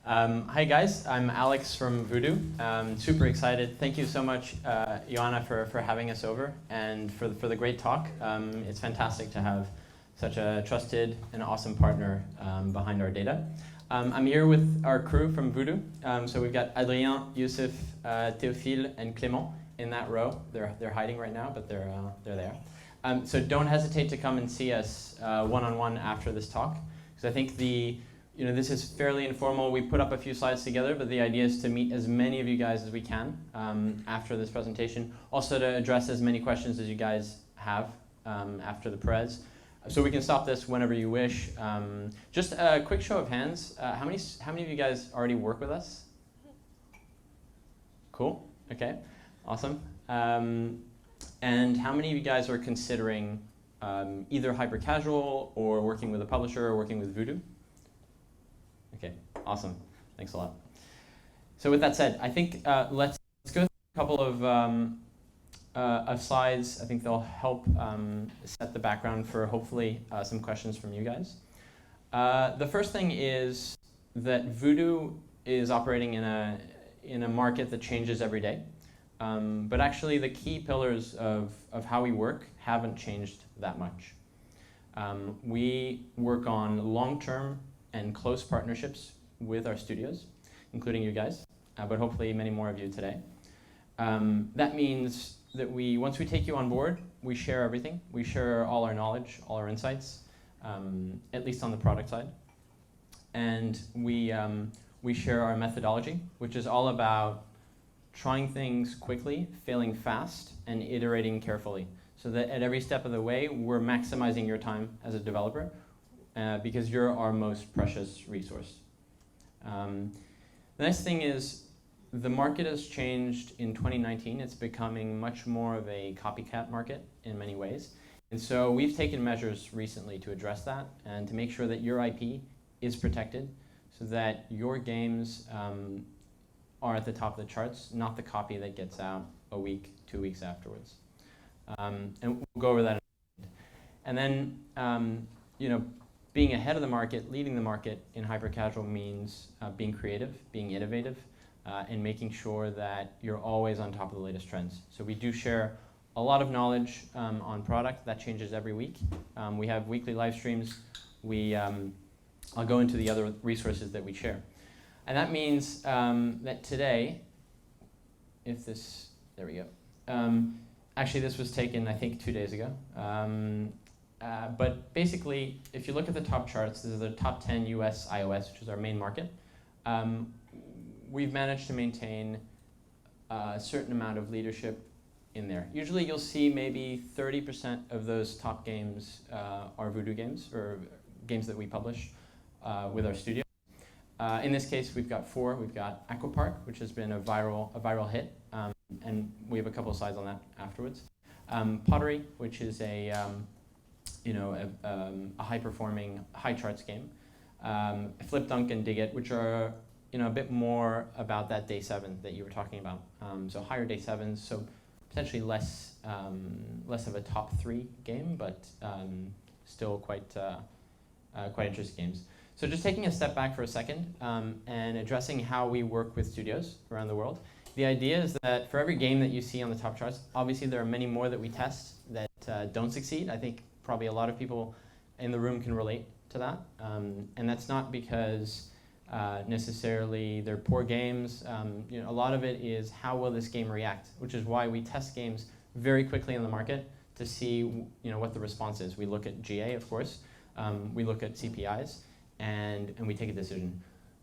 Hi guys, I'm Alex from Voodoo. Super excited. Thank you so much, Joanna, for having us over and for the great talk. It's fantastic to have such a trusted and awesome partner behind our data. I'm here with our crew from Voodoo. So we've got Adrien, Youssef, Théophile, and Clément in that row. They're hiding right now, but they're there. So don't hesitate to come and see us one-on-one after this talk, because I think this is fairly informal. We put up a few slides together, but the idea is to meet as many of you guys as we can after this presentation. Also to address as many questions as you guys have after the prez. So we can stop this whenever you wish. Just a quick show of hands. How many of you guys already work with us? Cool. Okay. Awesome. And how many of you guys are considering either hyper-casual or working with a publisher or working with Voodoo? Okay, awesome. Thanks a lot. So with that said, I think let's go through a couple of slides. I think they'll help set the background for hopefully some questions from you guys. The first thing is that Voodoo is operating in a market that changes every day. But actually the key pillars of how we work haven't changed that much. We work on long-term and close partnerships with our studios, including you guys, but hopefully many more of you today. That means that once we take you on board, we share everything. We share all our knowledge, all our insights, at least on the product side. And we share our methodology, which is all about trying things quickly, failing fast, and iterating carefully, so that at every step of the way, we're maximizing your time as a developer, because you're our most precious resource. The next thing is the market has changed in 2019. It's becoming much more of a copycat market in many ways. And so we've taken measures recently to address that and to make sure that your IP is protected so that your games are at the top of the charts, not the copy that gets out a week, 2 weeks afterwards. And we'll go over that in a minute. And then, being ahead of the market, leading the market in hyper-casual means being creative, being innovative, and making sure that you're always on top of the latest trends. So we do share a lot of knowledge on product. That changes every week. We have weekly live streams. I'll go into the other resources that we share. And that means that today, there we go. Actually, this was taken, I think, 2 days ago. But basically, if you look at the top charts, this is the top 10 US iOS, which is our main market. We've managed to maintain a certain amount of leadership in there. Usually you'll see maybe 30% of those top games are Voodoo games, or games that we publish with our studio. In this case, we've got 4. We've got AquaPark, which has been a viral hit, and we have a couple of slides on that afterwards. Pottery, which is a high-performing, high charts game. Flip Dunk and Dig It, which are a bit more about that day 7 that you were talking about. So higher day 7s, so potentially less of a top 3 game, but still quite interesting games. So just taking a step back for a second and addressing how we work with studios around the world. The idea is that for every game that you see on the top charts, obviously there are many more that we test that don't succeed. I think probably a lot of people in the room can relate to that. And that's not because necessarily they're poor games. A lot of it is how will this game react, which is why we test games very quickly in the market to see what the response is. We look at GA, of course. We look at CPIs, and we take a decision.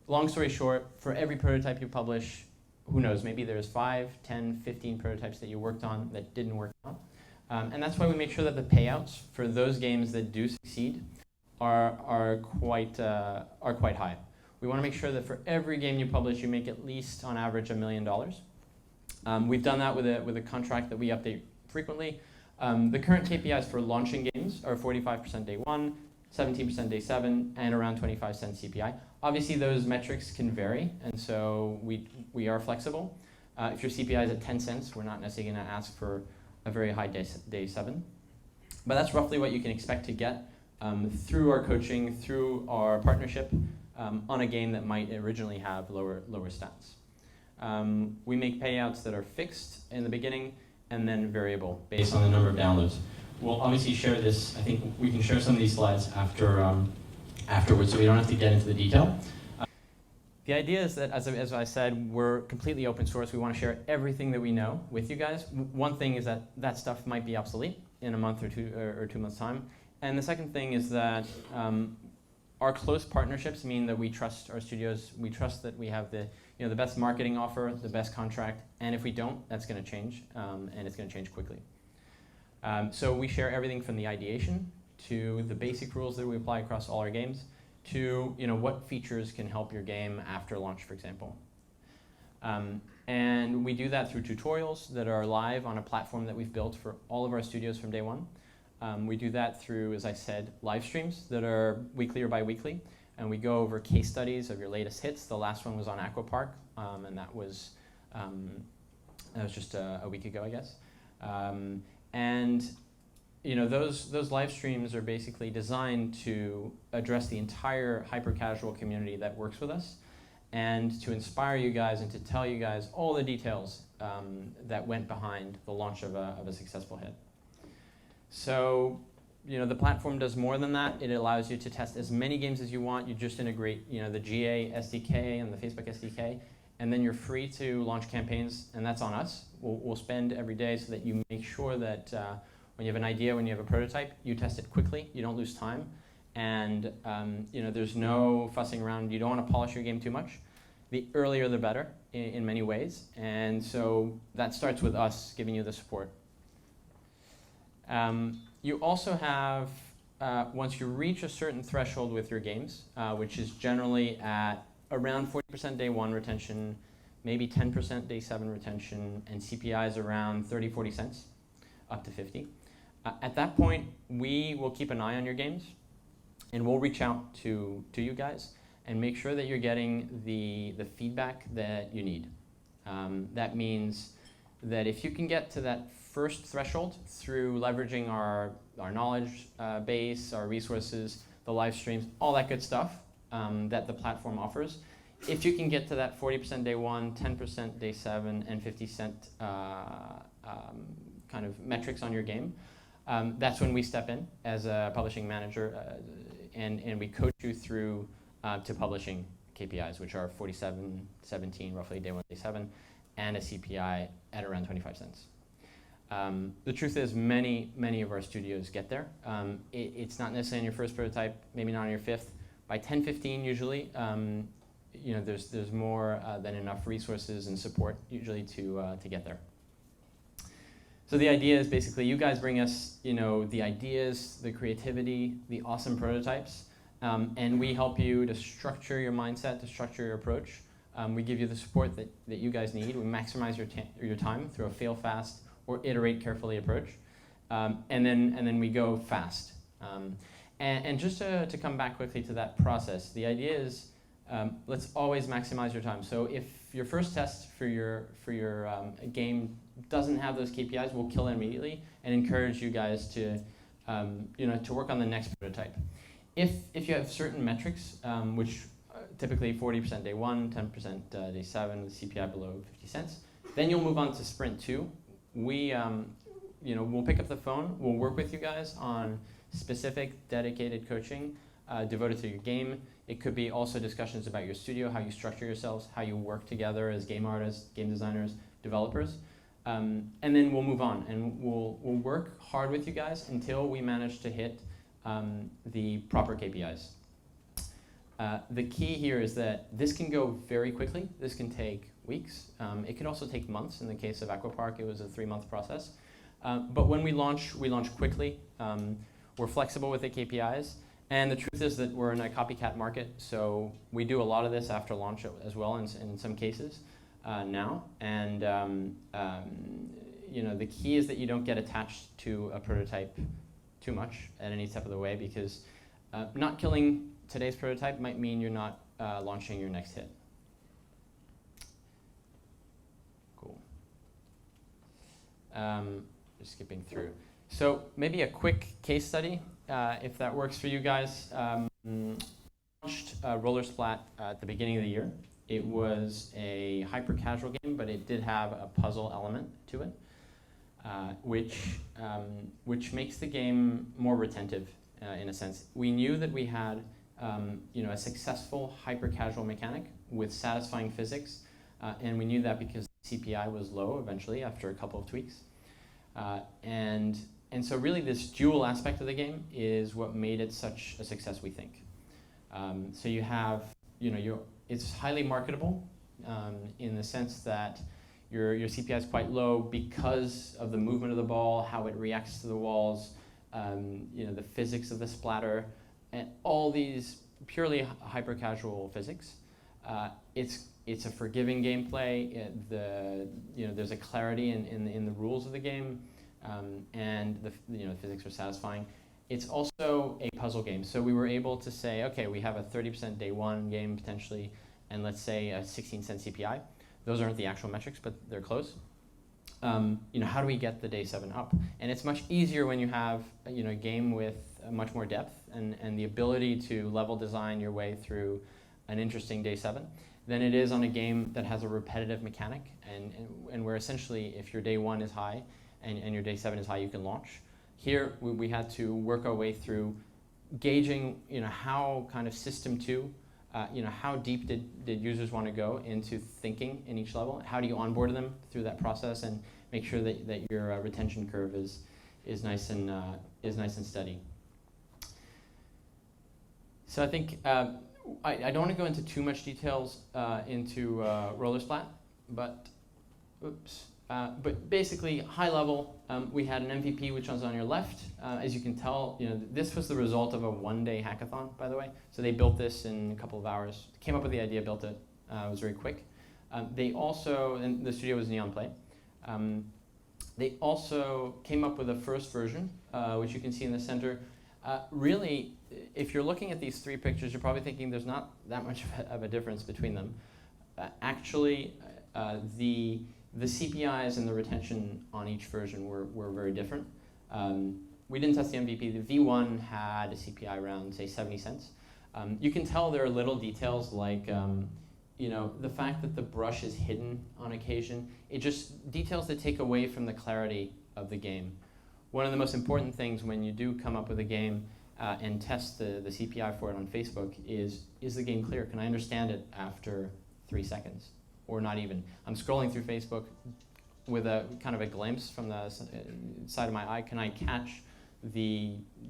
Long story short, for every prototype you publish, who knows, maybe there's 5, 10, 15 prototypes that you worked on that didn't work out. And that's why we make sure that the payouts for those games that do succeed are quite high. We want to make sure that for every game you publish, you make at least, on average, $1 million. We've done that with a contract that we update frequently. The current KPIs for launching games are 45% day 1, 17% day 7, and around 25% CPI. Obviously, those metrics can vary, and so we are flexible. If your CPI is at 10 cents, we're not necessarily going to ask for a very high day 7. But that's roughly what you can expect to get through our coaching, through our partnership, on a game that might originally have lower stats. We make payouts that are fixed in the beginning and then variable based on the number of downloads. We'll obviously share this. I think we can share some of these slides afterwards, so we don't have to get into the detail. The idea is that, as I said, we're completely open source. We want to share everything that we know with you guys. One thing is that that stuff might be obsolete in a month or 2 months' time. And the second thing is that our close partnerships mean that we trust our studios. We trust that we have the best marketing offer, the best contract. And if we don't, that's going to change, and it's going to change quickly. So we share everything from the ideation to the basic rules that we apply across all our games, to what features can help your game after launch, for example. And we do that through tutorials that are live on a platform that we've built for all of our studios from day one. We do that through, as I said, live streams that are weekly or bi-weekly. And we go over case studies of your latest hits. The last one was on AquaPark, and that was just a week ago, I guess. And those live streams are basically designed to address the entire hyper-casual community that works with us, and to inspire you guys and to tell you guys all the details that went behind the launch of a successful hit. So, the platform does more than that. It allows you to test as many games as you want. You just integrate, the GA SDK and the Facebook SDK, and then you're free to launch campaigns, and that's on us. We'll spend every day so that you make sure that when you have an idea, when you have a prototype, you test it quickly. You don't lose time, and there's no fussing around. You don't want to polish your game too much. The earlier, the better, in many ways. And so that starts with us giving you the support. You also have, once you reach a certain threshold with your games, which is generally at around 40% day 1 retention, maybe 10% day 7 retention, and CPIs around 30, 40 cents, up to 50. At that point, we will keep an eye on your games, and we'll reach out to you guys and make sure that you're getting the feedback that you need. That means that if you can get to that first threshold through leveraging our knowledge base, our resources, the live streams, all that good stuff that the platform offers, if you can get to that 40% day 1, 10% day 7, and 50-cent kind of metrics on your game, that's when we step in as a publishing manager, and we coach you through to publishing KPIs, which are 47, 17, roughly day 1, day 7, and a CPI at around 25 cents. The truth is, many of our studios get there. It's not necessarily on your first prototype, maybe not on your 5th. By 10, 15, usually, there's more than enough resources and support usually to get there. So the idea is basically you guys bring us, the ideas, the creativity, the awesome prototypes, and we help you to structure your mindset, to structure your approach. We give you the support that you guys need. We maximize your time through a fail fast or iterate carefully approach, and then we go fast. And just to come back quickly to that process, the idea is let's always maximize your time. So if your first test for your game doesn't have those KPIs, we'll kill it immediately and encourage you guys to to work on the next prototype. If you have certain metrics, which typically 40% day 1, 10% day 7, with CPI below 50 cents, then you'll move on to sprint 2. We'll pick up the phone. We'll work with you guys on specific dedicated coaching devoted to your game. It could be also discussions about your studio, how you structure yourselves, how you work together as game artists, game designers, developers. And then we'll move on, and we'll work hard with you guys until we manage to hit the proper KPIs. The key here is that this can go very quickly. This can take weeks. It can also take months. In the case of AquaPark, it was a 3-month process. But when we launch quickly. We're flexible with the KPIs. And the truth is that we're in a copycat market, so we do a lot of this after launch as well in some cases now. And the key is that you don't get attached to a prototype too much at any step of the way, because not killing today's prototype might mean you're not launching your next hit. Cool. Just skipping through. So maybe a quick case study, if that works for you guys. Launched Roller Splat at the beginning of the year. It was a hyper-casual game, but it did have a puzzle element to it, which makes the game more retentive in a sense. We knew that we had a successful hyper-casual mechanic with satisfying physics, and we knew that because the CPI was low eventually after a couple of tweaks. And so really this dual aspect of the game is what made it such a success, we think. So you have, it's highly marketable in the sense that your CPI is quite low because of the movement of the ball, how it reacts to the walls, the physics of the splatter, and all these purely hyper-casual physics. It's a forgiving gameplay. There's a clarity in the rules of the game, and the physics are satisfying. It's also a puzzle game, so we were able to say, okay, we have a 30% day one game potentially, and let's say a 16-cent CPI. Those aren't the actual metrics, but they're close. How do we get the day 7 up? And it's much easier when you have a game with much more depth and the ability to level design your way through an interesting day 7 than it is on a game that has a repetitive mechanic and where essentially if your day 1 is high and your day 7 is high, you can launch. Here we had to work our way through gauging how kind of system 2, how deep did users want to go into thinking in each level? How do you onboard them through that process and make sure that your retention curve is nice and steady? So I think I don't want to go into too much details into Roller Splat, but basically high level, we had an MVP which was on your left. As you can tell, this was the result of a one-day hackathon, by the way. So they built this in a couple of hours, came up with the idea, built it. It was very quick. They also, and the studio was Neon Play. They also came up with a first version, which you can see in the center. Really, if you're looking at these 3 pictures, you're probably thinking there's not that much of a difference between them. Actually, the CPIs and the retention on each version were very different. We didn't test the MVP. The V1 had a CPI around, say, 70 cents. You can tell there are little details like, the fact that the brush is hidden on occasion. It just details that take away from the clarity of the game. One of the most important things when you do come up with a game and test the CPI for it on Facebook is the game clear? Can I understand it after 3 seconds? Or not even. I'm scrolling through Facebook with a kind of a glimpse from the side of my eye. Can I catch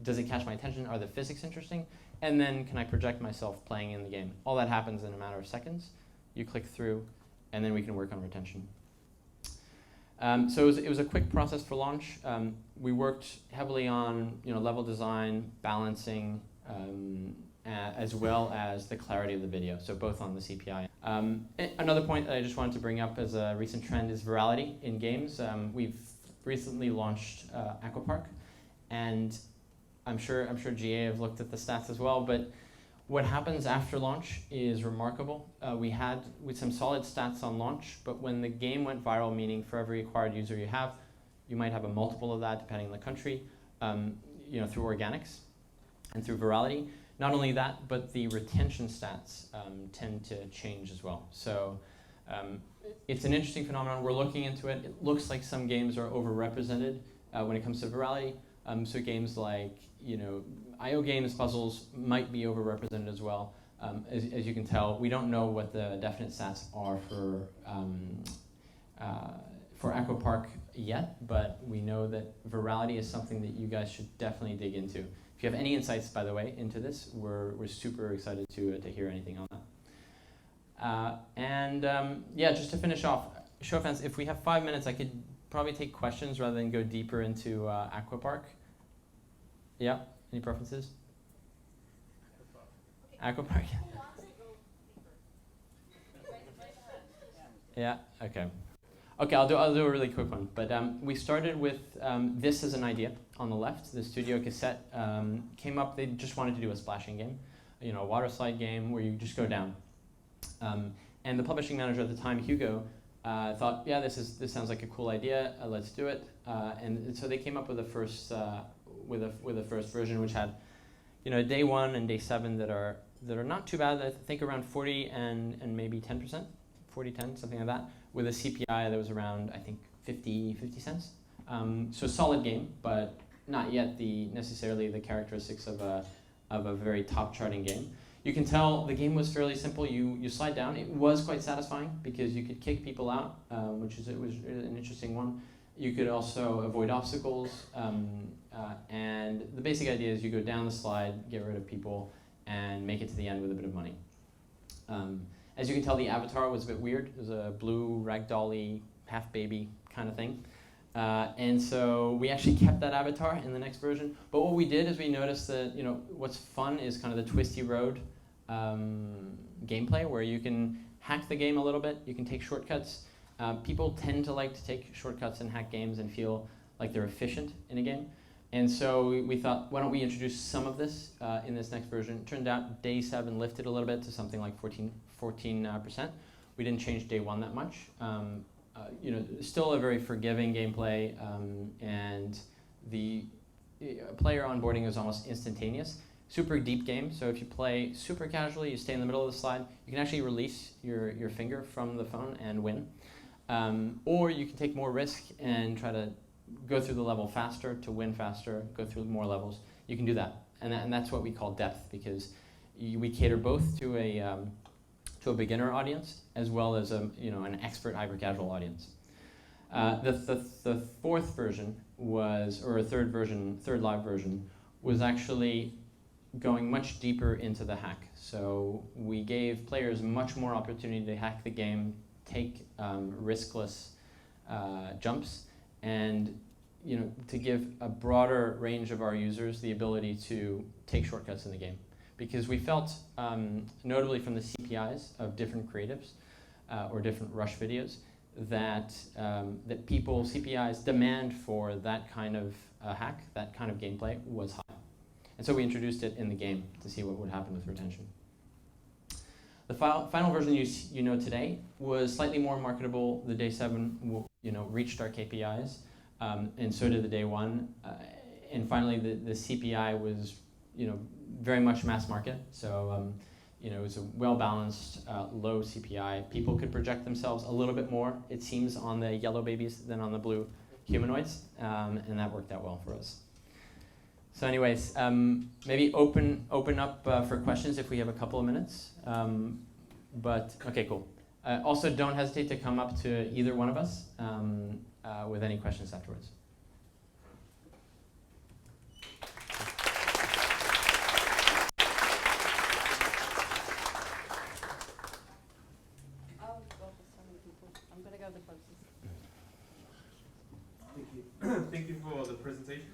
does it catch my attention? Are the physics interesting? And then can I project myself playing in the game? All that happens in a matter of seconds. You click through, and then we can work on retention. So it was a quick process for launch. We worked heavily on level design, balancing, as well as the clarity of the video, so both on the CPI. Another point that I just wanted to bring up as a recent trend is virality in games. We've recently launched AquaPark, and I'm sure GA have looked at the stats as well, but what happens after launch is remarkable. We had some solid stats on launch, but when the game went viral, meaning for every acquired user you might have a multiple of that depending on the country, through organics and through virality. Not only that, but the retention stats tend to change as well. So it's an interesting phenomenon. We're looking into it. It looks like some games are overrepresented when it comes to virality. So games like, IO games, puzzles might be overrepresented as well. As you can tell, we don't know what the definite stats are for AquaPark yet, but we know that virality is something that you guys should definitely dig into. If you have any insights, by the way, into this, we're super excited to hear anything on that. Just to finish off, show of hands, if we have 5 minutes, I could probably take questions rather than go deeper into AquaPark. Yeah, any preferences? AquaPark. Yeah, okay. Okay, I'll do a really quick one. But we started with this as an idea on the left. The studio cassette came up. They just wanted to do a splashing game, a water slide game where you just go down. And the publishing manager at the time, Hugo, thought, yeah, this sounds like a cool idea. Let's do it. And so they came up with the first version, which had, day 1 and day 7 that are that are not too bad. I think around 40 and maybe 10%, 40, 10, something like that, with a CPI that was around, I think, 50 cents. So solid game, but not yet necessarily the characteristics of a very top charting game. You can tell the game was fairly simple. You slide down. It was quite satisfying because you could kick people out, it was an interesting one. You could also avoid obstacles, and the basic idea is you go down the slide, get rid of people, and make it to the end with a bit of money. As you can tell, the avatar was a bit weird. It was a blue ragdoll-y, half baby kind of thing. And so we actually kept that avatar in the next version. But what we did is we noticed that what's fun is kind of the twisty road gameplay, where you can hack the game a little bit. You can take shortcuts. People tend to like to take shortcuts and hack games and feel like they're efficient in a game. And so we thought, why don't we introduce some of this in this next version? It turned out day 7 lifted a little bit to something like 14%. We didn't change day 1 that much. Still a very forgiving gameplay, and the player onboarding is almost instantaneous. Super deep game, so if you play super casually, you stay in the middle of the slide, you can actually release your finger from the phone and win. Or you can take more risk and try to go through the level faster to win faster, go through more levels. You can do that, and that's what we call depth, because we cater both to a beginner audience as well as an expert hyper-casual audience. The fourth version was, or a third live version, was actually going much deeper into the hack. So we gave players much more opportunity to hack the game, take riskless jumps, and to give a broader range of our users the ability to take shortcuts in the game. Because we felt, notably from the CPIs of different creatives or different rush videos, that people's CPIs demand for that kind of hack, that kind of gameplay, was high. And so we introduced it in the game to see what would happen with retention. The final version you know today was slightly more marketable. The day 7 reached our KPIs, and so did the day 1. And finally, the CPI was very much mass market. So it was a well-balanced, low CPI. People could project themselves a little bit more, it seems, on the yellow babies than on the blue humanoids, and that worked out well for us. So anyways, maybe open up for questions if we have a couple of minutes. But okay, cool. Also, don't hesitate to come up to either one of us with any questions afterwards. I'm going to go the closest. Thank you. Thank you for the presentation.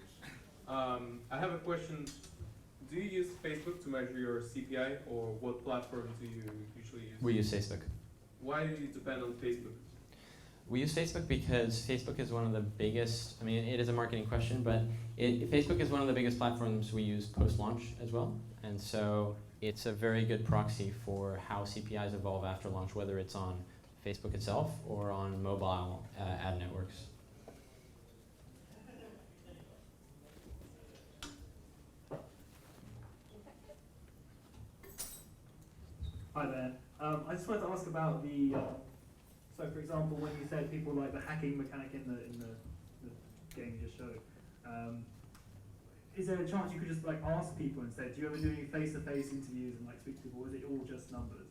I have a question. Do you use Facebook to measure your CPI, or what platform do you usually use? We use Facebook. Why do you depend on Facebook? We use Facebook because Facebook is one of the biggest, it is a marketing question, but Facebook is one of the biggest platforms we use post-launch as well. And so it's a very good proxy for how CPIs evolve after launch, whether it's on Facebook itself or on mobile ad networks. Hi there. I just wanted to ask about the. So, for example, when you said people like the hacking mechanic in the game you just showed, is there a chance you could just ask people instead? Do you ever do any face-to-face interviews and speak to people? Or is it all just numbers?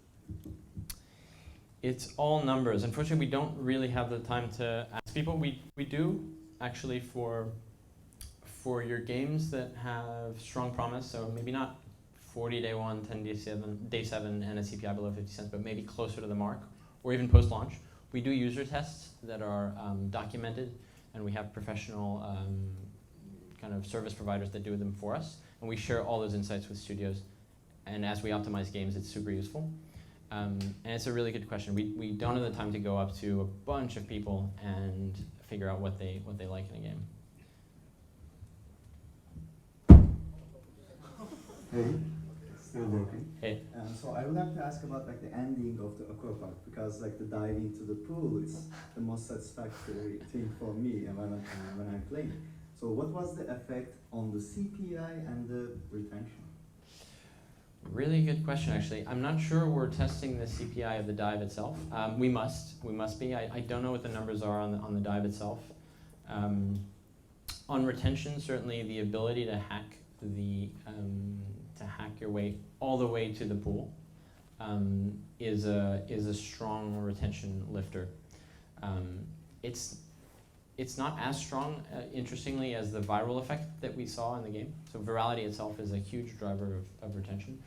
It's all numbers. Unfortunately, we don't really have the time to ask people. We do actually for your games that have strong promise. So maybe not 40 day 1, 10 day 7, and a CPI below 50 cents, but maybe closer to the mark, or even post-launch. We do user tests that are documented, and we have professional kind of service providers that do them for us, and we share all those insights with studios. And as we optimize games, it's super useful. And it's a really good question. We don't have the time to go up to a bunch of people and figure out what they like in a game. Hey, still working. Hey. So I would like to ask about the ending of the AquaPark, because the dive into the pool is the most satisfactory thing for me when I'm playing. So what was the effect on the CPI and the retention? really good question, actually. I'm not sure we're testing the CPI of the dive itself. We must be. I don't know what the numbers are on the dive itself. On retention, certainly the ability to hack your way all the way to the pool is a strong retention lifter. It's not as strong, interestingly, as the viral effect that we saw in the game. So virality itself is a huge driver of retention,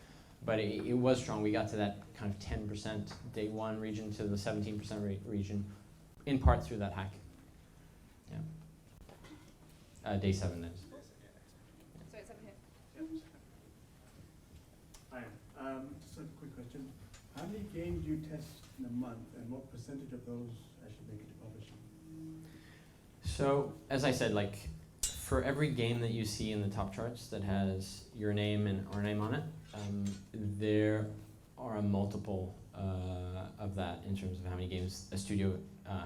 but it was strong. We got to that kind of 10% day one region to the 17% region, in part through that hack. Yeah. Day 7 then. So it's up here. Hi. Just a quick question. How many games do you test in a month, and what percentage of those actually make it to publishing? So, as I said, like, for every game that you see in the top charts that has your name and our name on it, there are a multiple of that in terms of how many games a studio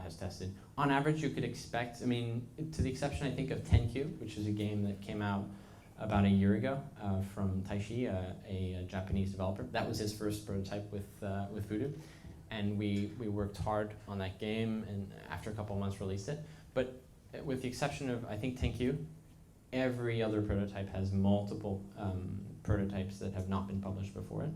has tested. On average, you could expect, I mean, to the exception, I think, of 10Q, which is a game that came out about a year ago from Taishi, a Japanese developer. That was his first prototype with Voodoo. And we worked hard on that game, and after a couple of months released it. But with the exception of, I think, 10Q, every other prototype has multiple prototypes that have not been published before it.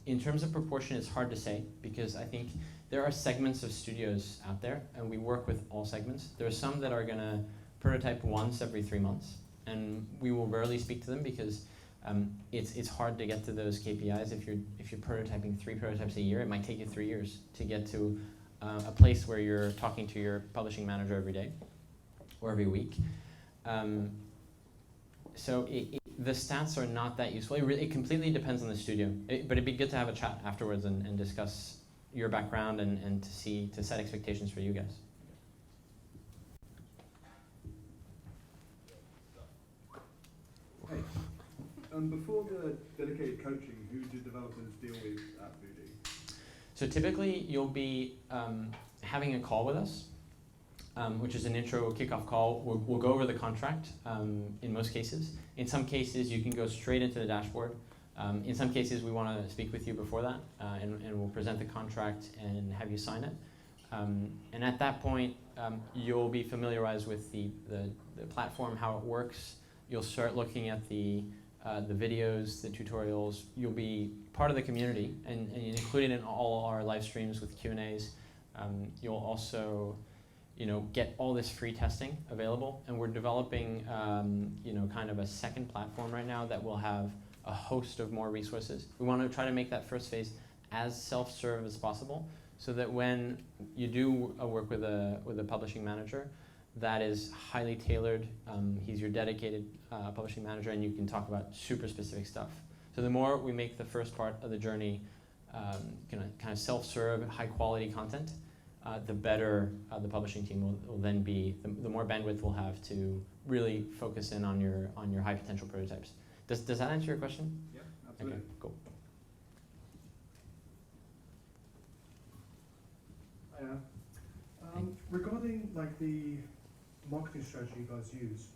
In terms of proportion, it's hard to say, because I think there are segments of studios out there, and we work with all segments. There are some that are going to prototype once every 3 months, and we will rarely speak to them because it's hard to get to those KPIs. If you're prototyping 3 prototypes a year, it might take you 3 years to get to a place where you're talking to your publishing manager every day or every week. So the stats are not that useful. It completely depends on the studio. But it'd be good to have a chat afterwards and discuss your background and to set expectations for you guys. Hey, before the dedicated coaching, who do developers deal with at Voodoo? So typically you'll be having a call with us, which is an intro kickoff call. We'll go over the contract in most cases. In some cases you can go straight into the dashboard. In some cases we want to speak with you before that and we'll present the contract and have you sign it. And at that point you'll be familiarized with the platform, how it works. You'll start looking at the videos, the tutorials. You'll be part of the community and included in all our live streams with Q&As. You'll also, get all this free testing available, and we're developing, kind of a second platform right now that will have a host of more resources. We want to try to make that first phase as self-serve as possible, so that when you do work with a publishing manager, that is highly tailored. He's your dedicated publishing manager, and you can talk about super specific stuff. So the more we make the first part of the journey kind of self-serve, high-quality content, the better the publishing team will then be. The more bandwidth we'll have to really focus in on your high-potential prototypes. Does that answer your question? Yeah, absolutely. Okay, cool. Regarding like the marketing strategy you guys use,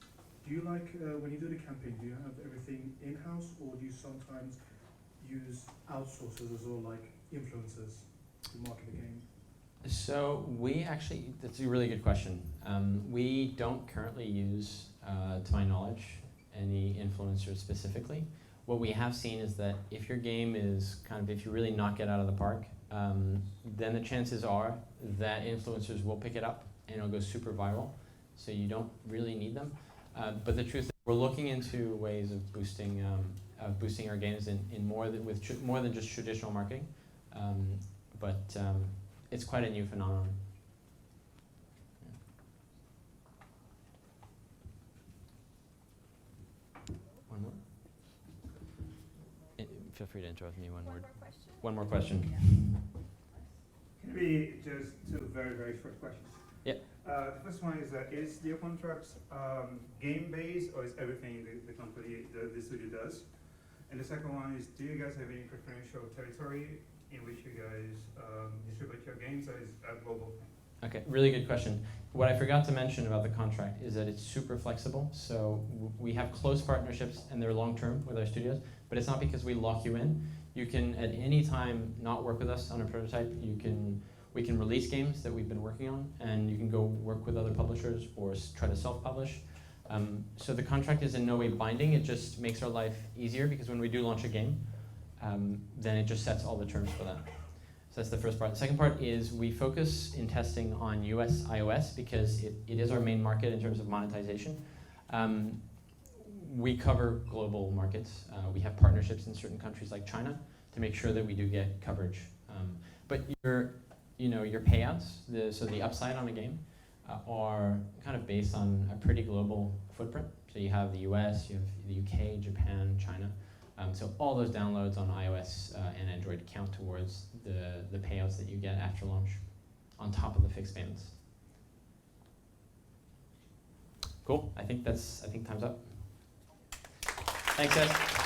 do you when you do the campaign, do you have everything in-house, or do you sometimes use outsourcers as well, like influencers, to market the game? So that's a really good question. We don't currently use, to my knowledge, any influencers specifically. What we have seen is that if your game is if you really knock it out of the park, then the chances are that influencers will pick it up and it'll go super viral. So you don't really need them. But the truth is we're looking into ways of boosting our games in more than just traditional marketing. But it's quite a new phenomenon. One more? Feel free to interrupt me. One more question. Can it be just 2 very, very short questions? Yeah. The first one is your contract game-based, or is everything the company, the studio does? And the second one is, do you guys have any preferential territory in which you guys distribute your games, or is that global thing? Okay, really good question. What I forgot to mention about the contract is that it's super flexible. So we have close partnerships and they're long term with our studios, but it's not because we lock you in. You can at any time not work with us on a prototype. We can release games that we've been working on, and you can go work with other publishers or try to self-publish. So the contract is in no way binding. It just makes our life easier because when we do launch a game, then it just sets all the terms for that. So that's the first part. The second part is we focus in testing on US iOS because it is our main market in terms of monetization. We cover global markets. We have partnerships in certain countries like China to make sure that we do get coverage. But your payouts, so the upside on a game, are kind of based on a pretty global footprint. So you have the US, you have the UK, Japan, China. So all those downloads on iOS and Android count towards the payouts that you get after launch, on top of the fixed payments. Cool. I think time's up. Thanks, guys.